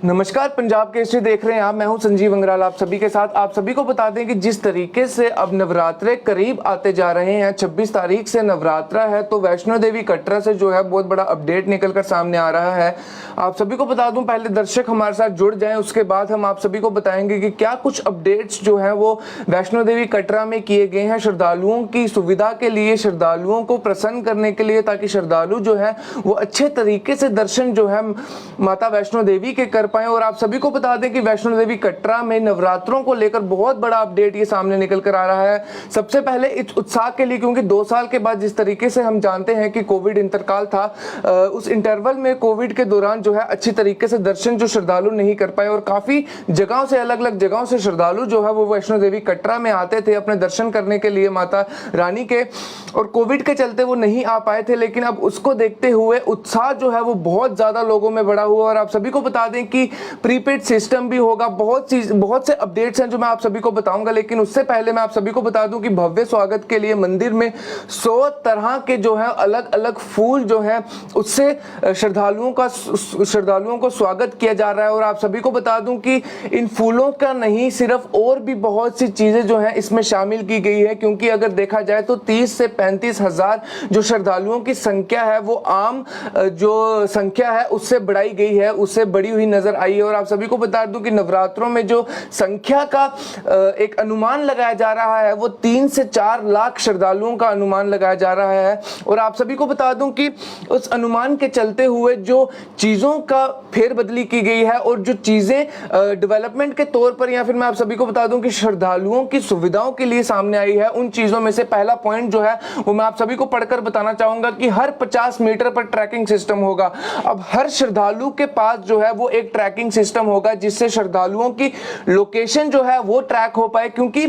नमस्कार, पंजाब केसरी देख रहे हैं आप। मैं हूं संजीव अंगराल आप सभी के साथ। आप सभी को बता दें कि जिस तरीके से अब नवरात्रे करीब आते जा रहे हैं, 26 तारीख से नवरात्रा है, तो वैष्णो देवी कटरा से जो है बहुत बड़ा अपडेट निकलकर सामने आ रहा है। आप सभी को बता दूं, पहले दर्शक हमारे साथ जुड़ जाएं, उसके बाद हम आप सभी को बताएंगे कि क्या कुछ अपडेट्स जो है वो वैष्णो देवी कटरा में किए गए हैं श्रद्धालुओं की सुविधा के लिए, श्रद्धालुओं को प्रसन्न करने के लिए, ताकि श्रद्धालु जो है वो अच्छे तरीके से दर्शन जो है माता वैष्णो देवी के कर पाए। और आप सभी को बता दें कि वैष्णो देवी कटरा में नवरात्रों को लेकर बहुत बड़ा अपडेट ये सामने निकल कर आ रहा है। सबसे पहले इस उत्साह के लिए, क्योंकि 2 साल के बाद जिस तरीके से हम जानते हैं कि कोविड इंतरकाल था, उस इंटरवल में कोविड के दौरान जो है अच्छी तरीके से दर्शन जो श्रद्धालु नहीं कर पाए, और काफी जगहों से, अलग अलग जगहों से श्रद्धालु जो है वो वैष्णो देवी कटरा में आते थे अपने दर्शन करने के लिए माता रानी के, और कोविड के चलते वो नहीं आ पाए थे। लेकिन अब उसको देखते हुए उत्साह जो है वो बहुत ज्यादा लोगों में बढ़ा हुआ। और आप सभी को बता दें कि प्रीपेड सिस्टम भी होगा, बहुत से अपडेट्स हैं जो मैं आप सभी को बताऊंगा। लेकिन उससे पहले मैं आप सभी को बता दूं कि भव्य स्वागत के लिए मंदिर में 100 तरह के जो है अलग अलग फूल जो है उससे श्रद्धालुओं को स्वागत किया जा रहा है। और आप सभी को बता दूं कि इन फूलों का नहीं, सिर्फ और भी बहुत सी चीजें जो है इसमें शामिल की गई है, क्योंकि अगर देखा जाए तो 30 से 35 हजार जो श्रद्धालुओं की संख्या है वो आम जो संख्या है उससे बढ़ाई गई है, उससे बढ़ी हुई नजर आई है। और आप सभी को बता दूं कि नवरात्रों में जो संख्या का एक अनुमान लगाया जा रहा है वो 3 से 4 लाख श्रद्धालुओं का अनुमान लगाया जा रहा है। और आप सभी को बता दूं कि उस अनुमान के चलते हुए जो चीजों का फेरबदली की गई है और जो चीजें डेवलपमेंट के तौर पर, या फिर मैं आप सभी को बता दूं कि श्रद्धालुओं की सुविधाओं के लिए सामने आई है, उन चीजों में से पहला पॉइंट जो है वो मैं आप सभी को पढ़कर बताना चाहूंगा कि हर 50 मीटर पर ट्रैकिंग सिस्टम होगा। अब हर श्रद्धालु के पास जो है वो एक ट्रैकिंग सिस्टम होगा, जिससे श्रद्धालुओं की लोकेशन जो है वो ट्रैक हो पाए। क्योंकि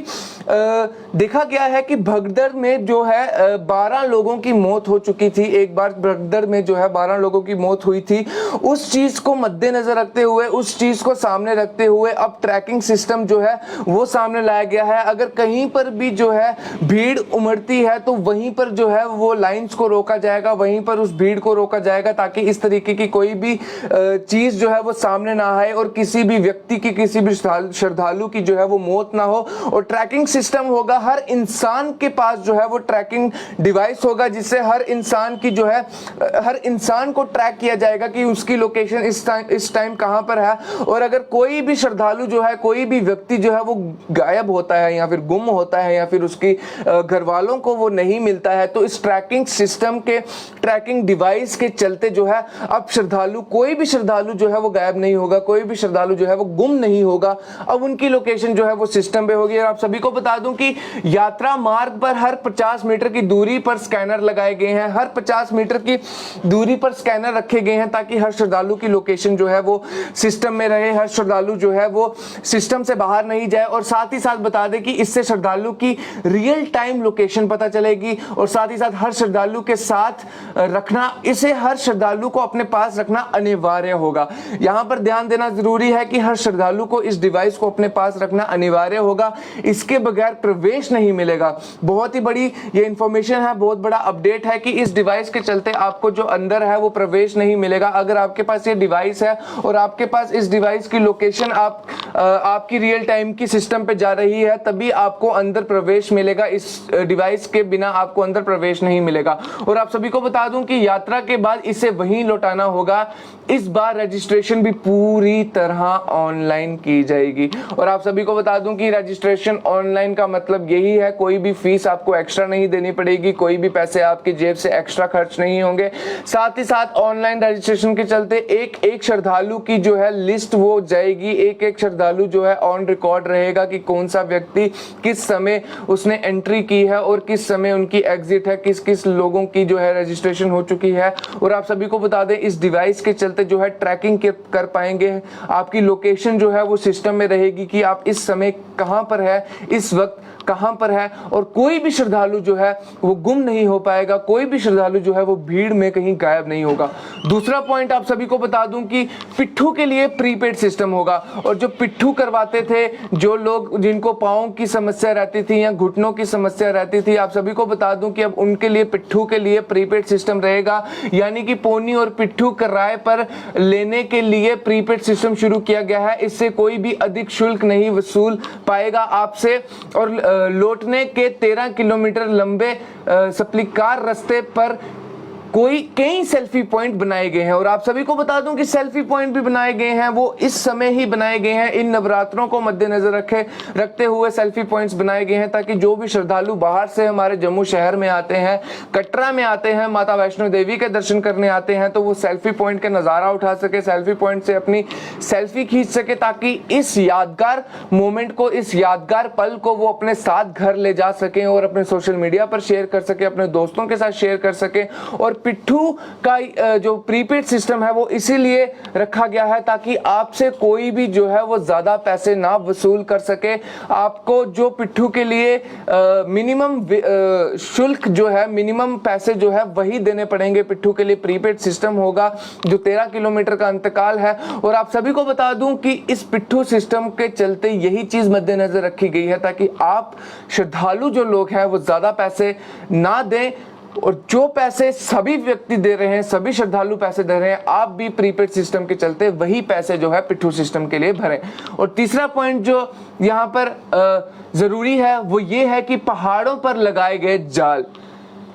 देखा गया है कि भगदड़ में जो है 12 लोगों की मौत हो चुकी थी, एक बार भगदड़ में जो है 12 लोगों की मौत हुई थी। उस चीज को मद्देनजर रखते हुए, उस चीज को सामने रखते हुए अब ट्रैकिंग सिस्टम जो है वो सामने लाया गया है। अगर कहीं पर भी जो है भीड़ उमड़ती है तो वहीं पर जो है वो लाइंस को रोका जाएगा, वहीं पर उस भीड़ को रोका जाएगा, ताकि इस तरीके की कोई भी चीज जो है वो सामने ना आए और किसी भी व्यक्ति की, किसी भी श्रद्धालु की जो है वो मौत ना हो। और ट्रैकिंग सिस्टम होगा, हर इंसान के पास जो है वो ट्रैकिंग डिवाइस होगा, जिससे हर इंसान की जो है, हर इंसान को ट्रैक किया जाएगा कि उसकी लोकेशन इस टाइम कहां पर है। और अगर कोई भी श्रद्धालु जो है, कोई भी व्यक्ति जो है वो गायब होता है या फिर गुम होता है या फिर उसकी घर वालों को वो नहीं मिलता है, तो इस ट्रैकिंग सिस्टम के, ट्रैकिंग डिवाइस के चलते जो है अब श्रद्धालु, कोई भी श्रद्धालु जो है वो गायब नहीं होगा, कोई भी श्रद्धालु जो है वो गुम नहीं होगा। अब उनकी लोकेशन जो है वो सिस्टम पे होगी। और आप सभी को बता दूं कि यात्रा मार्ग पर हर 50 मीटर की दूरी पर स्कैनर लगाए गए हैं, हर 50 मीटर की दूरी पर स्कैनर रखे गए हैं, ताकि हर श्रद्धालु की लोकेशन जो है वो सिस्टम में रहे, हर श्रद्धालु जो है वो सिस्टम से बाहर नहीं जाए। और साथ ही साथ बता दें कि इससे श्रद्धालु की रियल टाइम लोकेशन पता चलेगी। और साथ ही साथ हर श्रद्धालु के साथ रखना, इसे हर श्रद्धालु को अपने पास रखना अनिवार्य होगा। यहां पर ध्यान देना जरूरी है कि हर श्रद्धालु को इस डिवाइस को अपने पास रखना अनिवार्य होगा, इसके बगैर प्रवेश नहीं मिलेगा। बहुत ही बड़ी ये इंफॉर्मेशन है, बहुत बड़ा अपडेट है कि इस डिवाइस के चलते आपको जो अंदर है वो प्रवेश नहीं मिलेगा। अगर आपके पास ये डिवाइस है और आपके पास इस डिवाइस की लोकेशन आपकी रियल टाइम की सिस्टम पे जा रही है, तभी आपको अंदर प्रवेश मिलेगा। इस डिवाइस के बिना आपको अंदर प्रवेश नहीं मिलेगा। और आप सभी को बता दूं कि यात्रा के बाद इसे वहीं लौटाना होगा। इस बार रजिस्ट्रेशन भी पूरी तरह ऑनलाइन की जाएगी। और आप सभी को बता दूं कि रजिस्ट्रेशन ऑनलाइन का मतलब यही है, कोई भी फीस आपको एक्स्ट्रा नहीं देनी पड़ेगी, कोई भी पैसे आपकी जेब से एक्स्ट्रा खर्च नहीं होंगे। साथ ही साथ ऑनलाइन रजिस्ट्रेशन के चलते एक एक श्रद्धालु की जो है लिस्ट वो जाएगी, एक एक श्रद्धालु जो है ऑन रिकॉर्ड रहेगा कि कौन सा व्यक्ति किस समय उसने एंट्री की है और किस समय उनकी एग्जिट है, किस किस लोगों की जो है रजिस्ट्रेशन हो चुकी है। और आप सभी को बता दें इस डिवाइस के चलते जो है ट्रैकिंग कर पाएंगे, आपकी लोकेशन जो है वो सिस्टम में रहेगी कि आप इस समय कहां पर है, इस वक्त कहां पर है, और कोई भी श्रद्धालु जो है वो गुम नहीं हो पाएगा, कोई भी श्रद्धालु जो है वो भीड़ में कहीं गायब नहीं होगा। दूसरा पॉइंट आप सभी को बता दूं कि पिट्ठू के लिए प्रीपेड सिस्टम होगा, और जो पिट्ठू करवाते थे, जो लोग जिनको पांव की समस्या रहती थी या घुटनों की समस्या रहती थी, आप सभी को बता दूं कि अब उनके लिए पिट्ठू के लिए प्रीपेड सिस्टम रहेगा, यानी कि पोनी और पिट्ठू किराए पर लेने के लिए प्रीपेड सिस्टम शुरू किया गया है। इससे कोई भी अधिक शुल्क नहीं वसूल पाएगा आपसे, और लौटने के 13 किलोमीटर लंबे सप्लिकार रास्ते पर कई सेल्फी पॉइंट बनाए गए हैं। और आप सभी को बता दूं कि सेल्फी पॉइंट भी बनाए गए हैं, वो इस समय ही बनाए गए हैं, इन नवरात्रों को मद्देनजर रखते हुए सेल्फी पॉइंट्स बनाए गए हैं, ताकि जो भी श्रद्धालु बाहर से हमारे जम्मू शहर में आते हैं, कटरा में आते हैं, माता वैष्णो देवी के दर्शन करने आते हैं, तो वो सेल्फी पॉइंट का नजारा उठा सके, सेल्फी पॉइंट से अपनी सेल्फी खींच सके, ताकि इस यादगार मोमेंट को, इस यादगार पल को वो अपने साथ घर ले जा सके और अपने सोशल मीडिया पर शेयर कर सके, अपने दोस्तों के साथ शेयर कर सके। और पिट्ठू का जो प्रीपेड सिस्टम है वो इसीलिए रखा गया है ताकि आपसे कोई भी जो है वो ज्यादा पैसे ना वसूल कर सके। आपको जो पिट्ठू के लिए मिनिमम शुल्क जो है, मिनिमम पैसे जो है वही देने पड़ेंगे। पिट्ठू के लिए प्रीपेड सिस्टम होगा जो 13 किलोमीटर का अंतकाल है। और आप सभी को बता दूं कि इस पिट्ठू सिस्टम के चलते यही चीज मद्देनजर रखी गई है ताकि आप श्रद्धालु जो लोग हैं वो ज्यादा पैसे ना दें, और जो पैसे सभी व्यक्ति दे रहे हैं, सभी श्रद्धालु पैसे दे रहे हैं, आप भी प्रीपेड सिस्टम के चलते वही पैसे जो है पिट्ठू सिस्टम के लिए भरें। और तीसरा पॉइंट जो यहां पर जरूरी है वो ये है कि पहाड़ों पर लगाए गए जाल।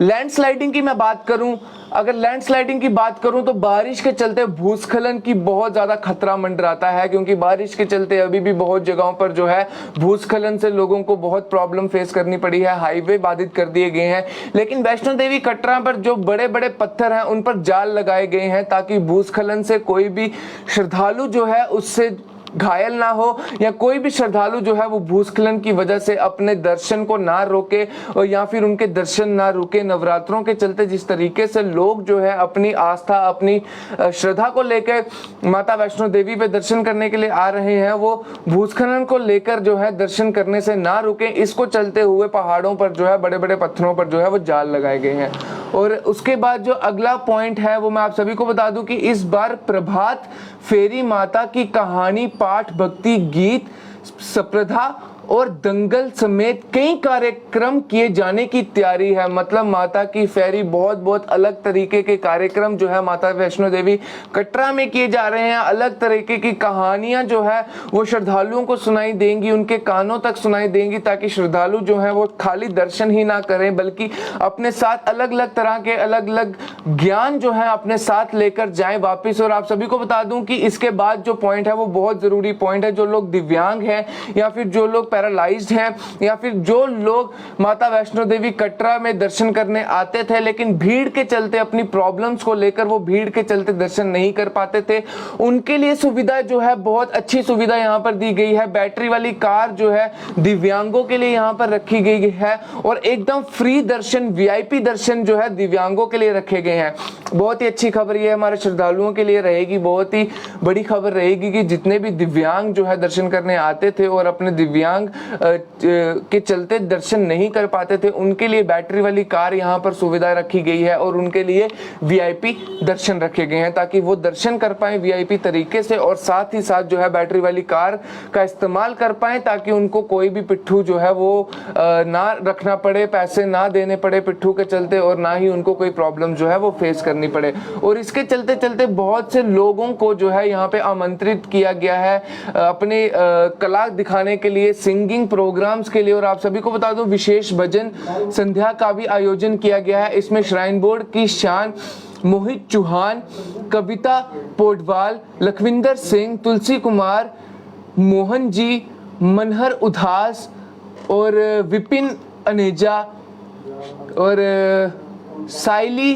लैंडस्लाइडिंग की मैं बात करूं, अगर लैंडस्लाइडिंग की बात करूं तो बारिश के चलते भूस्खलन की बहुत ज्यादा खतरा मंडराता है, क्योंकि बारिश के चलते अभी भी बहुत जगहों पर जो है भूस्खलन से लोगों को बहुत प्रॉब्लम फेस करनी पड़ी है, हाईवे बाधित कर दिए गए हैं। लेकिन वैष्णो देवी कटरा पर जो बड़े बड़े पत्थर हैं उन पर जाल लगाए गए हैं ताकि भूस्खलन से कोई भी श्रद्धालु जो है उससे घायल ना हो, या कोई भी श्रद्धालु जो है वो भूस्खलन की वजह से अपने दर्शन को ना रोके, और या फिर उनके दर्शन ना रुके। नवरात्रों के चलते जिस तरीके से लोग जो है अपनी आस्था, अपनी श्रद्धा को लेकर माता वैष्णो देवी पे दर्शन करने के लिए आ रहे हैं, वो भूस्खलन को लेकर जो है दर्शन करने से ना रुके, इसको चलते हुए पहाड़ों पर जो है बड़े बड़े पत्थरों पर जो है वो जाल लगाए गए हैं। और उसके बाद जो अगला पॉइंट है वो मैं आप सभी को बता दूं कि इस बार प्रभात फेरी, माता की कहानी, पाठ, भक्ति गीत, स्पर्धा और दंगल समेत कई कार्यक्रम किए जाने की तैयारी है। मतलब माता की फेरी, बहुत बहुत अलग तरीके के कार्यक्रम जो है माता वैष्णो देवी कटरा में किए जा रहे हैं। अलग तरीके की कहानियां जो है वो श्रद्धालुओं को सुनाई देंगी, उनके कानों तक सुनाई देंगी, ताकि श्रद्धालु जो है वो खाली दर्शन ही ना करें बल्कि अपने साथ अलग अलग तरह के अलग अलग ज्ञान जो है अपने साथ लेकर जाएं वापिस। और आप सभी को बता दूं कि इसके बाद जो पॉइंट है वो बहुत जरूरी पॉइंट है। जो लोग दिव्यांग हैं या फिर जो लोग पैरालाइज्ड हैं या फिर जो लोग माता वैष्णो देवी कटरा में दर्शन करने आते थे लेकिन भीड़ के चलते, अपनी प्रॉब्लम्स को लेकर वो भीड़ के चलते दर्शन नहीं कर पाते थे, उनके लिए सुविधा जो है, बहुत अच्छी सुविधा यहाँ पर दी गई है। बैटरी वाली कार जो है दिव्यांगों के लिए यहाँ पर रखी गई है, और एकदम फ्री दर्शन, वीआईपी दर्शन जो है दिव्यांगों के लिए रखे गए हैं। बहुत ही अच्छी खबर ये हमारे श्रद्धालुओं के लिए रहेगी, बहुत ही बड़ी खबर रहेगी कि जितने भी दिव्यांग जो है दर्शन करने आते थे और अपने दिव्यांग के चलते दर्शन नहीं कर पाते थे, उनके लिए बैटरी वाली कार यहाँ पर सुविधा रखी गई है और उनके लिए वीआईपी दर्शन रखे गए हैं ताकि वो दर्शन कर पाए वीआईपी तरीके से, और साथ ही साथ जो है बैटरी वाली कार का इस्तेमाल कर पाए ताकि उनको कोई भी पिट्ठू जो है वो ना रखना पड़े, पैसे ना देने पड़े पिट्ठू के चलते, और ना ही उनको कोई प्रॉब्लम जो है वो फेस करनी पड़े। और इसके चलते चलते बहुत से लोगों को जो है यहाँ पे आमंत्रित किया गया है अपने कला दिखाने के लिए, सिंगिंग प्रोग्राम्स के लिए। और आप सभी को बता दूं विशेष भजन संध्या का भी आयोजन किया गया है। इसमें श्राइन बोर्ड की शान मोहित चौहान, कविता पोडवाल, लखविंदर सिंह, तुलसी कुमार, मोहन जी, मनहर उदास और विपिन अनेजा और साइली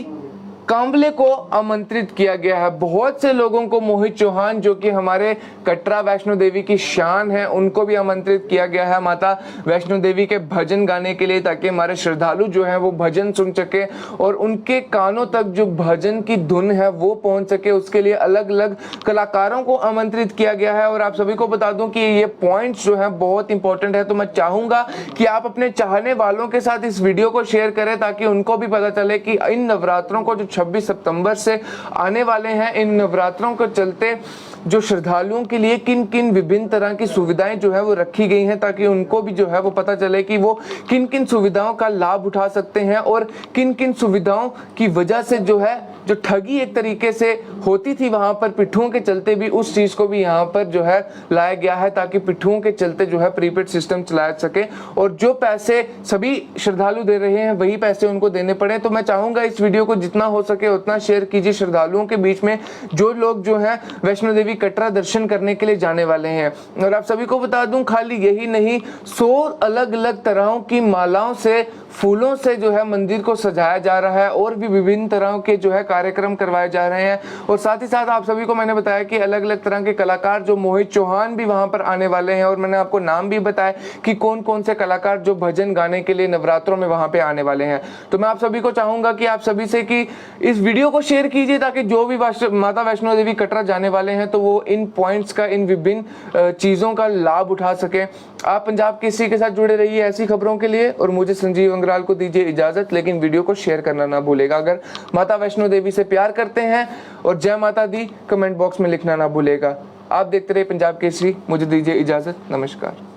कांबले को आमंत्रित किया गया है। बहुत से लोगों को, मोहित चौहान जो कि हमारे कटरा वैष्णो देवी की शान है, उनको भी आमंत्रित किया गया है माता वैष्णो देवी के भजन गाने के लिए, ताकि हमारे श्रद्धालु जो हैं वो भजन सुन सके और उनके कानों तक जो भजन की धुन है वो पहुंच सके। उसके लिए अलग अलग कलाकारों को आमंत्रित किया गया है। और आप सभी को बता दूं कि ये पॉइंट्स जो है बहुत इंपॉर्टेंट है, तो मैं चाहूंगा कि आप अपने चाहने वालों के साथ इस वीडियो को शेयर करें, ताकि उनको भी पता चले कि इन नवरात्रों को जो 26 सितंबर से आने वाले हैं, इन नवरात्रों को चलते जो श्रद्धालुओं के लिए किन किन विभिन्न तरह की सुविधाएं जो है वो रखी गई हैं, ताकि उनको भी जो है वो पता चले कि वो किन किन सुविधाओं का लाभ उठा सकते हैं और किन किन सुविधाओं की वजह से जो है जो ठगी एक तरीके से होती थी वहां पर पिट्ठुओं के चलते भी, उस चीज को भी यहाँ पर जो है लाया गया है, ताकि पिट्ठुओं के चलते जो है प्रीपेड सिस्टम चलाया सके और जो पैसे सभी श्रद्धालु दे रहे हैं वही पैसे उनको देने पड़े। तो मैं चाहूंगा इस वीडियो को जितना हो सके उतना शेयर कीजिए श्रद्धालुओं के बीच में, जो लोग जो है वैष्णो देवी कटरा दर्शन करने के लिए जाने वाले हैं। और आप सभी को बता दूं, खाली यही नहीं, 100 अलग अलग तरहों की मालाओं से, फूलों से जो है मंदिर को सजाया जा रहा है और भी विभिन्न तरह के जो है कार्यक्रम करवाए जा रहे हैं। और साथ ही साथ आप सभी को मैंने बताया कि अलग अलग तरह के कलाकार, जो मोहित चौहान भी वहां पर आने वाले हैं, और मैंने आपको नाम भी बताया कि कौन कौन से कलाकार जो भजन गाने के लिए नवरात्रों में वहां पे आने वाले हैं। तो मैं आप सभी को चाहूंगा कि आप सभी से कि इस वीडियो को शेयर कीजिए, ताकि जो भी माता वैष्णो देवी कटरा जाने वाले हैं तो वो इन पॉइंट्स का, इन विभिन्न चीजों का लाभ उठा सके। आप पंजाब केसरी के साथ जुड़े रहिए ऐसी खबरों के लिए, और मुझे संजीव अंग्राल को दीजिए इजाजत, लेकिन वीडियो को शेयर करना ना भूलेगा। अगर माता वैष्णो देवी से प्यार करते हैं और जय माता दी कमेंट बॉक्स में लिखना ना भूलेगा। आप देखते रहिए पंजाब केसरी, मुझे दीजिए इजाजत, नमस्कार।